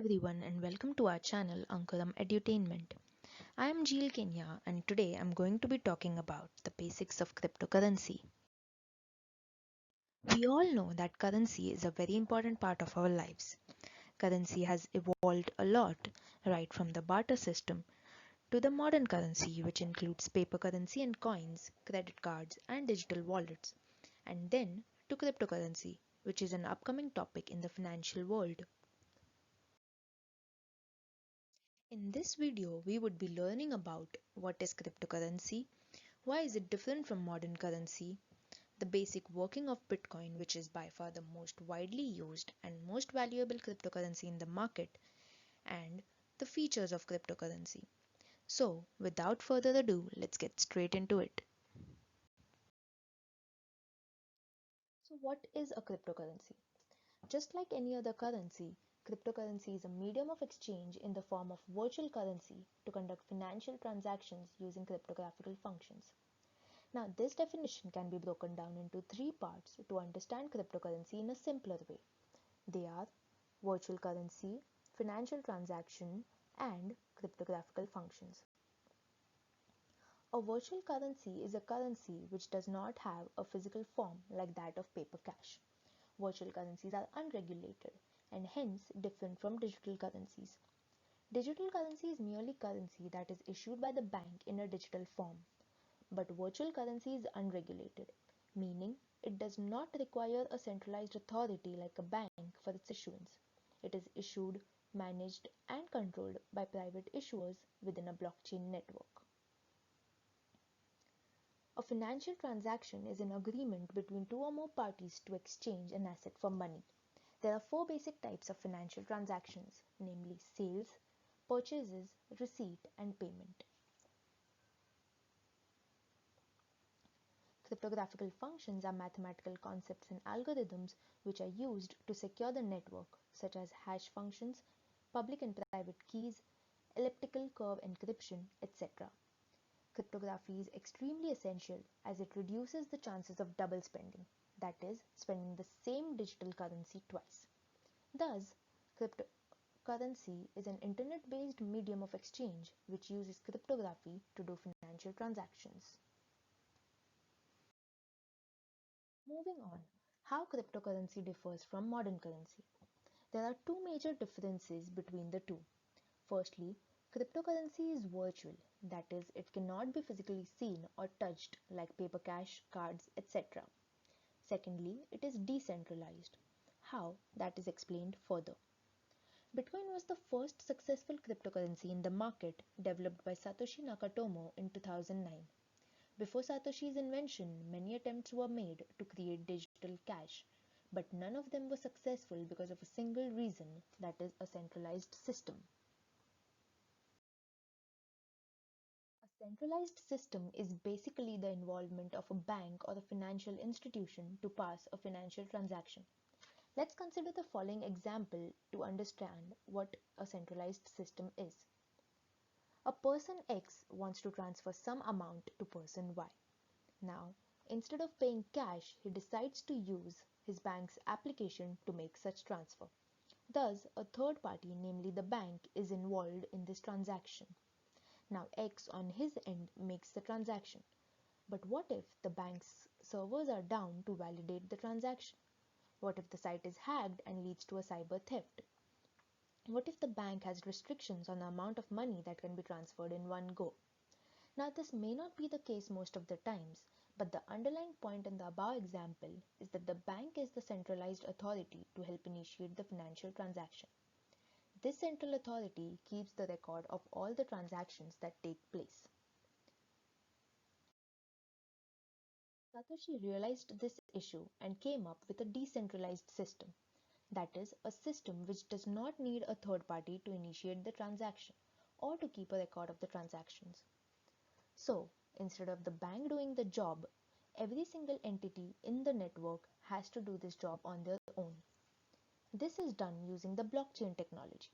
everyone and welcome to our channel Ankuram Edutainment. I am Jeel Kenia and today I'm going to be talking about the basics of cryptocurrency. We all know that currency is a very important part of our lives. Currency has evolved a lot, right from the barter system to the modern currency, which includes paper currency and coins, credit cards, and digital wallets, and then to cryptocurrency, which is an upcoming topic in the financial world. In this video, we would be learning about what is cryptocurrency, why is it different from modern currency, the basic working of Bitcoin, which is by far the most widely used and most valuable cryptocurrency in the market, and the features of cryptocurrency. So, without further ado, let's get straight into it. So, what is a cryptocurrency? Just like any other currency, cryptocurrency is a medium of exchange in the form of virtual currency to conduct financial transactions using cryptographical functions. Now, this definition can be broken down into three parts to understand cryptocurrency in a simpler way. They are virtual currency, financial transaction, and cryptographical functions. A virtual currency is a currency which does not have a physical form like that of paper cash. Virtual currencies are unregulated and hence different from digital currencies. Digital currency is merely currency that is issued by the bank in a digital form. But virtual currency is unregulated, meaning it does not require a centralized authority like a bank for its issuance. It is issued, managed, and controlled by private issuers within a blockchain network. A financial transaction is an agreement between two or more parties to exchange an asset for money. There are four basic types of financial transactions, namely sales, purchases, receipt, and payment. Cryptographical functions are mathematical concepts and algorithms which are used to secure the network, such as hash functions, public and private keys, elliptical curve encryption, etc. Cryptography is extremely essential as it reduces the chances of double spending, that is, spending the same digital currency twice. Thus, cryptocurrency is an internet-based medium of exchange which uses cryptography to do financial transactions. Moving on, how cryptocurrency differs from modern currency. There are two major differences between the two. Firstly, cryptocurrency is virtual, that is, it cannot be physically seen or touched like paper cash, cards, etc. Secondly, it is decentralized. How? That is explained further. Bitcoin was the first successful cryptocurrency in the market developed by Satoshi Nakamoto in 2009. Before Satoshi's invention, many attempts were made to create digital cash, but none of them were successful because of a single reason, that is, a centralized system. A centralized system is basically the involvement of a bank or a financial institution to pass a financial transaction. Let's consider the following example to understand what a centralized system is. A person X wants to transfer some amount to person Y. Now, instead of paying cash, he decides to use his bank's application to make such transfer. Thus, a third party, namely the bank, is involved in this transaction. Now, X on his end makes the transaction. But what if the bank's servers are down to validate the transaction? What if the site is hacked and leads to a cyber theft? What if the bank has restrictions on the amount of money that can be transferred in one go? Now, this may not be the case most of the times, but the underlying point in the above example is that the bank is the centralized authority to help initiate the financial transaction. This central authority keeps the record of all the transactions that take place. Satoshi realized this issue and came up with a decentralized system, that is, a system which does not need a third party to initiate the transaction or to keep a record of the transactions. So, instead of the bank doing the job, every single entity in the network has to do this job on their own. This is done using the blockchain technology.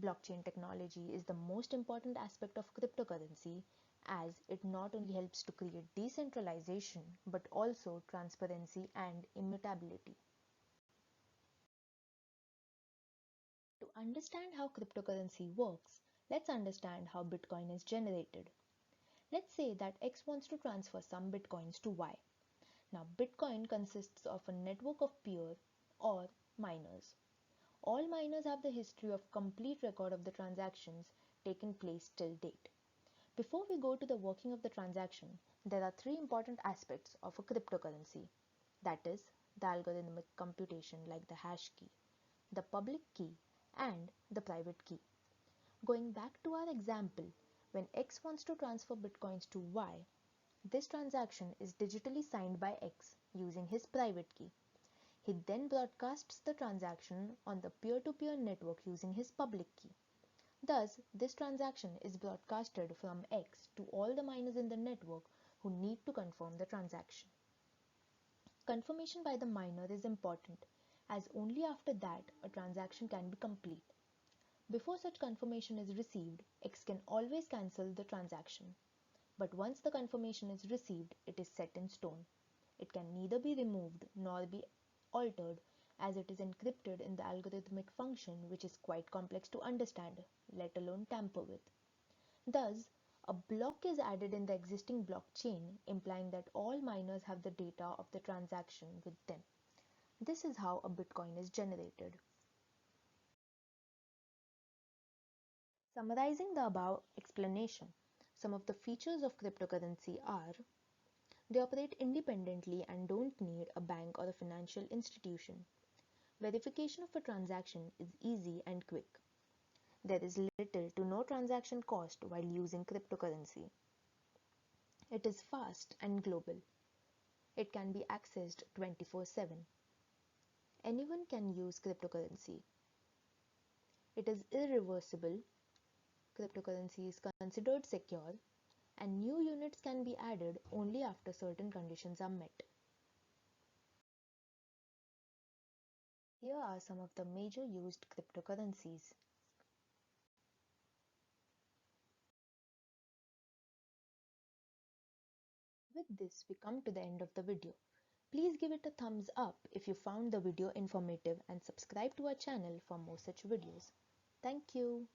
Blockchain technology is the most important aspect of cryptocurrency as it not only helps to create decentralization but also transparency and immutability. To Understand how cryptocurrency works, let's understand how Bitcoin is generated. Let's say that X wants to transfer some Bitcoins to Y. Now, Bitcoin consists of a network of peers or miners. All miners have the history of complete record of the transactions taken place till date. Before we go to the working of the transaction, there are three important aspects of a cryptocurrency. That is, the algorithmic computation like the hash key, the public key, and the private key. Going back to our example, when X wants to transfer Bitcoins to Y, this transaction is digitally signed by X using his private key. He then broadcasts the transaction on the peer-to-peer network using his public key. Thus, this transaction is broadcasted from X to all the miners in the network who need to confirm the transaction. Confirmation by the miner is important, as only after that a transaction can be complete. Before such confirmation is received, X can always cancel the transaction. But once the confirmation is received, it is set in stone. It can neither be removed nor be altered, as it is encrypted in the algorithmic function, which is quite complex to understand, let alone tamper with. Thus, a block is added in the existing blockchain, implying that all miners have the data of the transaction with them. This is how a Bitcoin is generated. Summarizing the above explanation, some of the features of cryptocurrency are: they operate independently and don't need a bank or a financial institution. Verification of a transaction is easy and quick. There is little to no transaction cost while using cryptocurrency. It is fast and global. It can be accessed 24/7. Anyone can use cryptocurrency. It is irreversible. Cryptocurrency is considered secure, and new units can be added only after certain conditions are met. Here are some of the major used cryptocurrencies. With this, we come to the end of the video. Please give it a thumbs up if you found the video informative and subscribe to our channel for more such videos. Thank you.